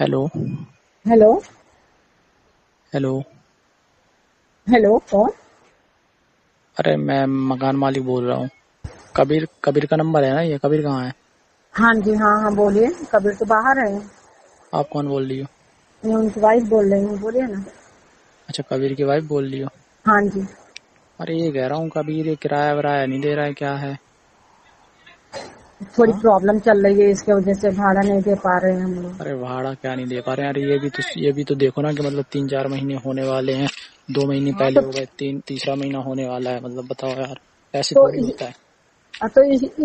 Hello. Hello. Hello. Hello, कौन? अरे मैं मकान मालिक बोल रहा हूँ। कबीर कबीर का नंबर है ना ये? कबीर कहाँ है? हाँ जी, हाँ हाँ, बोलिए। कबीर तो बाहर है। आप कौन बोल रही हो? मैं उनकी वाइफ बोल रही हूँ, बोलिए ना। अच्छा, कबीर की वाइफ बोल रही हो? हाँ जी। अरे ये कह रहा हूँ, कबीर ये किराया वराया नहीं दे रहा है, क्या है? थोड़ी हाँ। प्रॉब्लम चल रही है, इसके वजह से भाड़ा नहीं दे पा रहे हैं हम लोग। अरे भाड़ा क्या नहीं दे पा रहे हैं? अरे ये भी तो देखो ना कि मतलब 3-4 महीने होने वाले हैं। 2 महीने हाँ पहले हो गए, तीसरा महीना होने वाला है। मतलब बताओ यार, ऐसे तो थोड़ी होता है।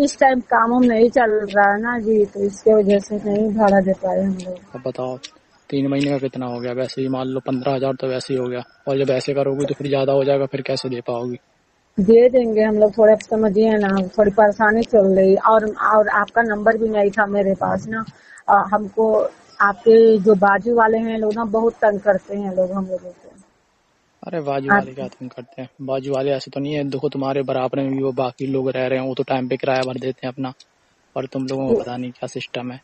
इस टाइम काम हम नहीं चल रहा है ना जी, तो इसके वजह से नहीं भाड़ा दे पाए हम लोग। अब बताओ, 3 महीने का कितना हो गया? वैसे ही मान लो 15,000 तो वैसे ही हो गया, और जब ऐसे करोगी तो फिर ज्यादा हो जाएगा, फिर कैसे दे पाओगी? दे देंगे हम लोग, थोड़ा समझिए ना, थोड़ी परेशानी चल रही। और आपका नंबर भी नहीं था मेरे पास ना। हमको आपके जो बाजू वाले हैं लोग ना, बहुत तंग करते हैं लोग हम लोगों को। अरे बाजू वाले आप क्या तुम करते हैं? बाजू वाले ऐसे तो नहीं है, देखो तुम्हारे बराबर में भी वो बाकी लोग रह रहे हैं, वो तो टाइम पे किराया भर देते हैं अपना। और तुम लोगों को पता नहीं क्या सिस्टम है।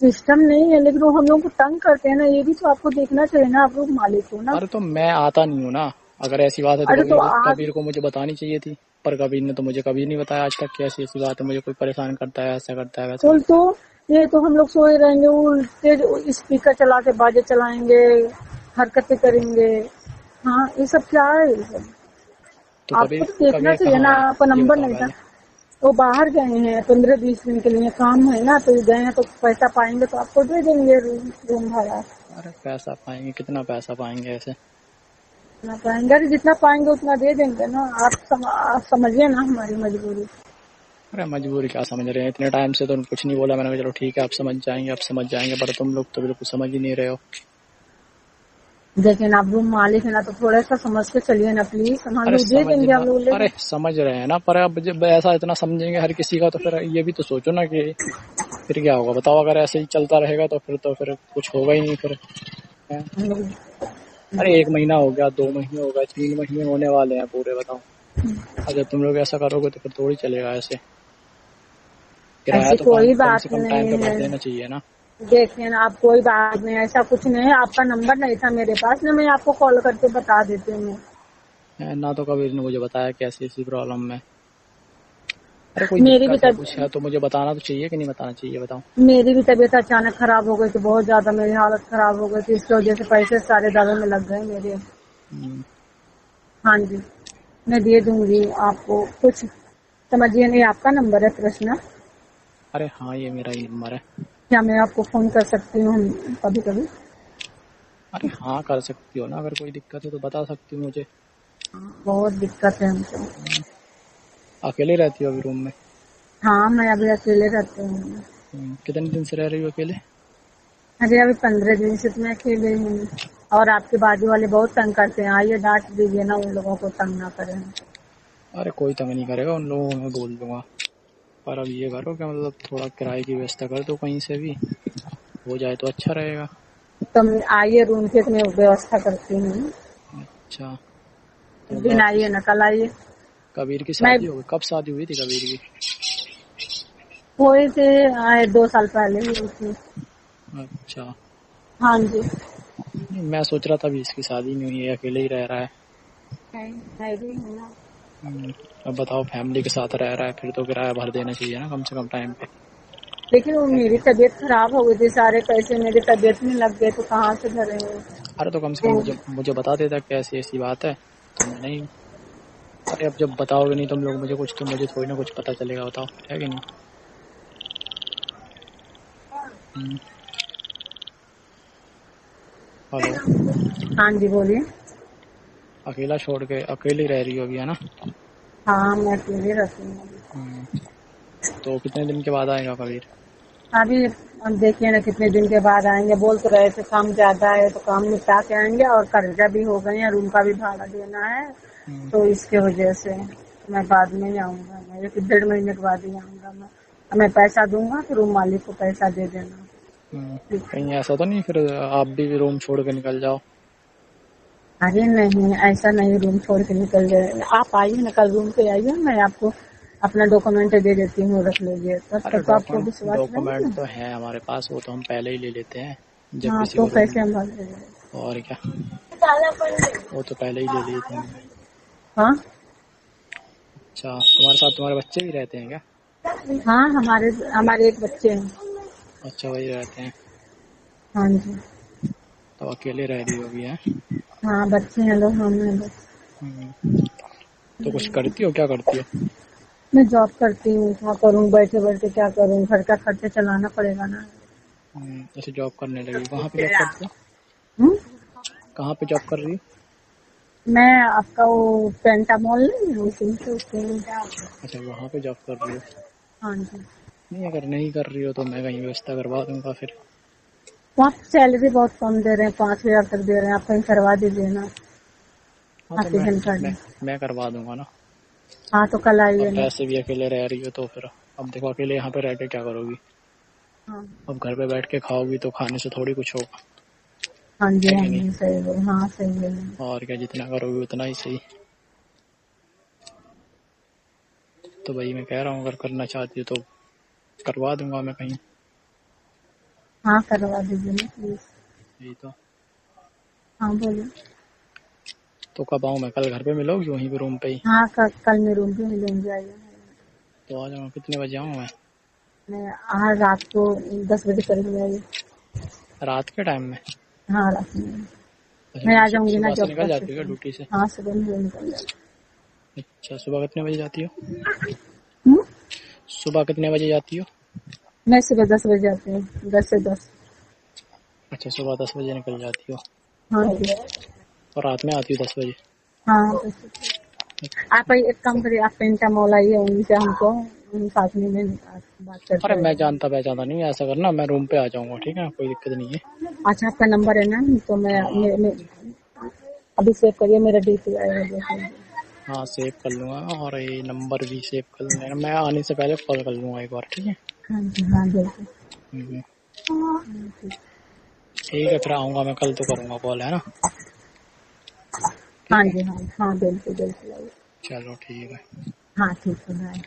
सिस्टम नहीं है, लेकिन वो हम लोग को तंग करते हैं ना, ये भी तो आपको देखना चाहिए ना, आप लोग मालिक हो ना। अरे तो मैं आता नहीं हूँ ना। अगर ऐसी बात है तो अरे तो आप कबीर को मुझे बतानी चाहिए थी। पर कबीर ने तो मुझे कभी नहीं बताया आज तक कि ऐसी ऐसी बात है, मुझे कोई परेशान करता है, ऐसा करता है, वैसा बोल करता तो, है। ये तो हम लोग सोए रहेंगे, उल्टे स्पीकर चला के बाजे चलाएंगे, हरकतें करेंगे। हाँ, ये सब क्या है ये सब? तो आपको कबीर तो देखना कबीर चाहिए कहाँ ना, है? आपका ये नंबर बताओ नहीं था। पहले। वो बाहर गए हैं 15-20 दिन के लिए, काम है ना, तो गए हैं तो पैसा पाएंगे तो आपको दे देंगे रूम भाड़ा। अरे पैसा पाएंगे? कितना पैसा पाएंगे ऐसे? ना पाएंगे, अरे जितना पाएंगे उतना दे देंगे ना। आप समझिए ना हमारी मजबूरी। अरे मजबूरी क्या समझ रहे हैं? इतने टाइम से तो कुछ नहीं बोला, मैंने कहा चलो ठीक है, आप समझ जाएंगे, आप समझ जाएंगे, पर तुम लोग तो बिल्कुल समझ ही नहीं रहे हो। लेकिन आप रूम मालिक है ना, तो थोड़ा सा समझ के चलिए ना प्लीज, हम अरे लोग दे देंगे, समझना, हम लोग अरे लेंगे। समझ रहे हैं ना, पर अब जब ऐसा इतना समझेंगे हर किसी का तो फिर ये भी तो सोचो ना कि फिर क्या होगा? बताओ, अगर ऐसे ही चलता रहेगा तो फिर कुछ होगा ही नहीं फिर। हैं? हम लोग अरे 1 महीना हो गया, 2 महीने हो गए, 3 महीने होने वाले हैं पूरे, बताओ। अगर तुम लोग ऐसा करोगे तो फिर थोड़ी चलेगा ऐसे। किराया ऐसी तो कोई कम से बात कम टाइम पे नहीं भर है। देना चाहिए ना। देखिए ना, आप कोई बात नहीं, ऐसा कुछ नहीं है, आपका नंबर नहीं था मेरे पास ना, मैं आपको कॉल करके बता देती हूँ। ना तो कबीर ने मुझे बताया कि ऐसी ऐसी प्रॉब्लम है। अरे कोई मेरी भी दिक्कत है, कुछ है तो मुझे बताना तो चाहिए कि नहीं बताना चाहिए, बताओ। मेरी भी तबीयत अचानक खराब हो गई थी, बहुत ज्यादा मेरी हालत खराब हो गई थी, इसकी वजह से पैसे सारे दादा में लग गए मेरे। हम्म। हाँ जी, मैं दे दूंगी आपको कुछ। समझिए नहीं, आपका नंबर है कृष्णा। अरे हाँ, ये मेरा ही नंबर है। क्या मैं आपको फोन कर सकती हूँ कभी कभी? अरे हाँ, कर सकती हो ना, अगर कोई दिक्कत है तो बता सकती हो मुझे। बहुत दिक्कत है हमको। अकेले रहती हो अभी रूम में? हाँ, मैं अभी अकेले रहती हूँ। कितने दिन से रह रही हो अकेले? अरे अभी 15 दिन से तो मैं अकेले हूँ। और आपके बाजू वाले बहुत तंग करते हैं, आइए डांट दीजिए ना, उन लोगों को तंग ना करें। अरे कोई तंग नहीं करेगा, उन लोगों को मैं बोल दूंगा। पर अब ये करो कि मतलब थोड़ा किराए की व्यवस्था कर दो कहीं से भी, हो जाए तो अच्छा रहेगा। तो आइए रूम की मैं व्यवस्था करती हूँ। अच्छा। एक तो दिन बाकी आइए ना, कल आइए। कबीर की मैं शादी हो गई? कब शादी हुई थी कबीर की? हुई थी आए 2 साल पहले हुई थी। अच्छा। हाँ जी। नहीं, मैं सोच रहा था अभी इसकी शादी नहीं हुई है, अकेले ही रह रहा है। मैं भी हूँ ना। अब बताओ, फैमिली के साथ रह रहा है फिर तो किराया भर देना चाहिए ना कम से कम टाइम पे। लेकिन वो है कि मेरी नहीं? तबीयत खराब हो गई थी, सारे पैसे मेरी तबीयत में लग गए, तो कहाँ से भरेंगे? अरे तो कम से कम मुझे मुझे बता देता कि ऐसी ऐसी बात है, तो मैं नहीं। अरे अब जब बताओगे नहीं तुम लोग मुझे कुछ, तो मुझे थोड़ी ना कुछ पता चलेगा, बताओ, है कि नहीं? हम्म, हेलो। हाँ जी, बोलिए। अकेला छोड़ के अकेली रह रही हो अभी, है ना? हाँ, मैं अकेले रहती हूँ। हम्म, तो कितने दिन के बाद आएगा कबीर? अभी हम देखिए ना कितने दिन के बाद आएंगे, बोल तो रहे थे काम ज्यादा है तो काम निपटा के आएंगे, और कर्जा भी हो गए हैं, रूम का भी भाड़ा देना है, हम्म, तो इसके वजह से मैं बाद में ही आऊंगा। मैं 1-1.5 महीने के बाद ही आऊंगा। मैं पैसा दूंगा तो रूम मालिक को पैसा दे देना। ठीक है। कहीं ऐसा तो नहीं फिर आप भी रूम छोड़ के निकल जाओ? अरे नहीं, ऐसा नहीं, रूम छोड़ के निकल जाए। आप आइए ना, कल रूम पे आइए, मैं आपको अपना डॉक्यूमेंट दे देती हूँ, रख लीजिए, तब अरे तक तो आपको विश्वास रहेगा डॉक्यूमेंट ना। तो है हमारे पास, वो तो हम पहले ही ले लेते हैं। जब हाँ किसी तो को कैसे हम भर देंगे? और क्या, वो तो पहले ही ले लिए थे। हाँ अच्छा, तुम्हारे साथ तुम्हारे बच्चे भी रहते हैं क्या? हाँ, हमारे हमारे एक बच्चे हैं। अच्छा, वही रहते हैं। हाँ जी। तो अकेले रह रही होगी है? हाँ बच्चे हैं लोग, हम हैं लोग। तो कुछ करती हो, क्या करती हो? मैं जॉब करती हूँ, क्या करूँ, बैठे बैठे क्या करूँ, घर का खर्चा चलाना पड़ेगा ना। जैसे जॉब करने लगी, कहाँ पे जॉब करती हो? हम्म? कहाँ पे जॉब कर रही हो? मैं आपका वो पेंटामॉल नहीं है, उसी से उसके। अच्छा, वहाँ पे जॉब कर रही हो। हाँ जी। नहीं, अगर नहीं कर रही हो तो मैं कहीं व्यवस्था करवा दूंगा फिर। वहाँ सैलरी बहुत कम दे रहे हैं, 5,000 तक दे रहे हैं, आप कहीं करवा दीजिए ना। हाँ, तो आपकी जानकारी। मैं करवा दूंगा ना। हाँ तो कल आइए अब ना। वैसे भी अकेले रह रही हो तो फिर अब देखो, अकेले यहाँ पे रह के क्या करोगी? हाँ अब घर पे बैठ के खाओगी तो खाने से थोड़ी कुछ होगा, हाँ जी, है हाँ कि नहीं? जी, सही है, हाँ सही है। और क्या, जितना करोगी उतना ही सही। तो भाई मैं कह रहा हूँ, अगर करना चाहती हो तो करवा दूंगा मैं कहीं। हाँ करवा दीजिए ना प्लीज। यही तो। हाँ बोलिए। तो कब आऊँ मैं? कल घर पे मिलोगी वहीं पे रूम पे ही? हाँ कल मैं रूम पे मिलेंगे, आइए। तो आ जाऊँगा, कितने बजे आऊँ मैं? मैं आज रात को 10 बजे करीब में आइए। रात के टाइम में? हाँ रात में अच्छा, मैं तुम आ जाऊंगी ना सुबह से जॉब निकल करते जाती हो क्या समय। ड्यूटी से? हाँ सुबह में निकल जाए। अच्छा, सुबह कितने बजे जाती हो? हम्म? सुबह कितने बजे जाती हो? मैं सुबह 10 बजे आती हूँ, 10 से 10। अच्छा, सुबह 10 बजे निकल जाती हो हाँ जी। और रात में आती हो 10 बजे? हाँ 10 बजे। आप एक काम करिए, आप पेंटा मॉल आइए, उनसे हमको साथ में बात अरे, करते मैं रहेंगे। जानता पहचानता नहीं है, ऐसा करना, मैं रूम पे आ जाऊंगा, ठीक है, कोई दिक्कत नहीं है। अच्छा आपका नंबर है ना, तो हाँ मैं अभी सेव करिए, मेरा डीपी आएगा, देख लीजिए। हाँ, सेव कर लूंगा, और ये नंबर भी सेव कर लेना, मैं आने से पहले कॉल कर लूंगा एक बार, ठीक है? हाँ जी, हाँ बिल्कुल। हम्म, ठीक। ठीक है, फिर आऊंगा मैं कल, तो करूंगा कॉल, है ना? हाँ ठीक है, जी, हाँ हाँ बिल्कुल बिल्कुल आइए। चलो ठीक है। हाँ ठीक है, बाय।